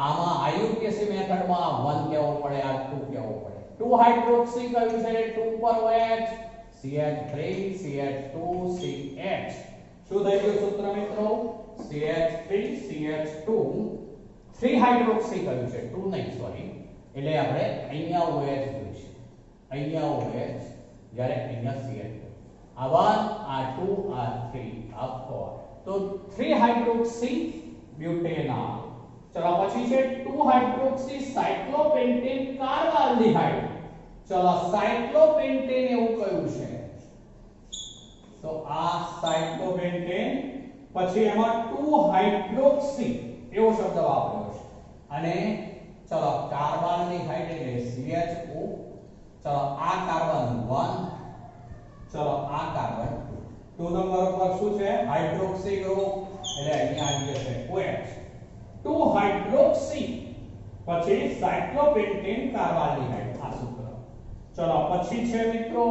[SPEAKER 2] આમાં આયુકેસી મેથડમાં 1 કેવો પડે, આ 2 કેવો પડે. 2 હાઇડ્રોક્સી કયું છે? 2 પર OH, CH3 CH2 CH. શું થઈ ગયું સૂત્ર મિત્રો? CH3 CH2. 3 હાઇડ્રોક્સી કયું છે? 2 નહીં, સોરી. એટલે આપણે અહીંયા OH જોઈશે, અહીંયા OH, જ્યારે અહીંયા CH2. આ 1 આ 2 આ 3 આ 4. તો 3 હાઇડ્રોક્સી બ્યુટેનાલ. ચલો પછી છે 2 હાઇડ્રોક્સી સાયક્લોપેન્ટેન કાર્બાલ્ડીહાઇડ. ચલો સાયક્લોપેન્ટેન એવું કયું છે? તો આ સાયક્લોપેન્ટેન. પછી એમાં 2 હાઇડ્રોક્સી એવો શબ્દ વાપર્યો છે. અને ચલો કાર્બાલ્ડીહાઇડ એટલે CHO. ચલો આ કાર્બન 1, ચલો આ કાર્બન 2. 2 નંબર ઉપર શું છે? હાઇડ્રોક્સી ગ્રુપ એટલે અહીંયા આવી જશે OH. 2 હાઇડ્રોક્સી પછી સાયક્લોપેન્ટેન કાર્બાલ્ડીહાઇડ આ સૂત્ર. ચલો પછી છે મિત્રો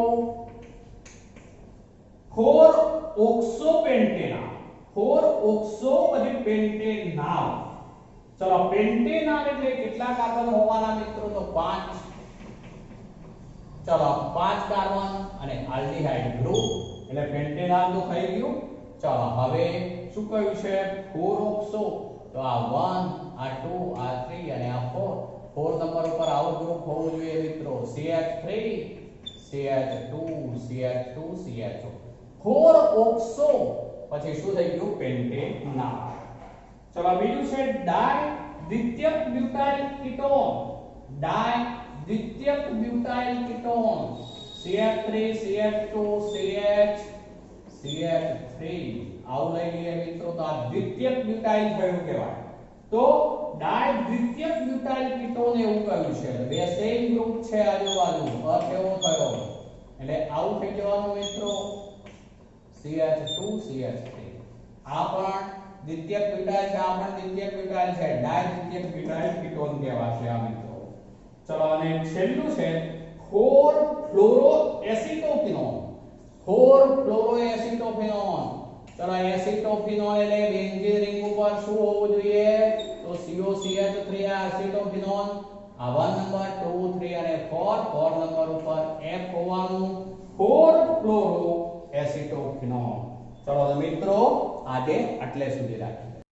[SPEAKER 2] 4 ઓક્સોપેન્ટેનાલ. 4 ઓક્સો પછી પેન્ટેનાલ. ચલો પેન્ટેનાલ એટલે કેટલા કાર્બન હોવાના મિત્રો? તો 5. ચલો 5 કાર્બન અને આલ્ડીહાઇડ ગ્રુપ એટલે પેન્ટેનાલ તો થઈ ગયું. ચલો હવે શું કહ્યું છે? 4 ઓક્સો. તો આ 1 આ 2 આ 3 અને આ 4. 4 નંબર ઉપર આવું ગ્રુપ હોવું જોઈએ મિત્રો. CH3 CH2 CH2 CHO. 4 oxo પછી શું થઈ ગયું? પેન્ટેનાલ. ચલો બીજું છે ડાય દ્વિતીયક બ્યુટાઇલ કીટોન. ડાય દ્વિતીયક butyl ketone. CH3 CH2 CH CH3 આવું લઈ લઈએ મિત્રો. તો આ દ્વિતીયક બ્યુટાઇલ કયું કહેવાય? તો તો ડાયદ્વિતીયક બ્યુટાઇલ કીટોન એવું કહ્યું છે. બે સેમ ગ્રુપ છે આજુબાજુ. અર્થ એવો થયો એટલે આવું થઈ જવાનું મિત્રો. CH2 CH3 આ પણ દ્વિતીયક બ્યુટાઇલ છે, આ પણ દ્વિતીયક બ્યુટાઇલ છે. ડાયદ્વિતીયક બ્યુટાઇલ કીટોન કહેવાશે આ મિત્રો. ચલો અને છેલ્લું છે 4-ફ્લોરોએસિટોફિનોન. 4-ફ્લોરોએસિટોફિનોન. ચલો એસિટોફિનોન એટલે બેન્ઝીન રિંગ ઉપર શું હોવું જોઈએ? તો COCH3 આ એસિટોફિનોન. આ 1 નંબર 2 3 અને 4 નંબર ઉપર F હોવાનું. 4-ફ્લોરોએસિટોફિનોન. ચલો તો મિત્રો આજે આટલે સુધી રાખીએ.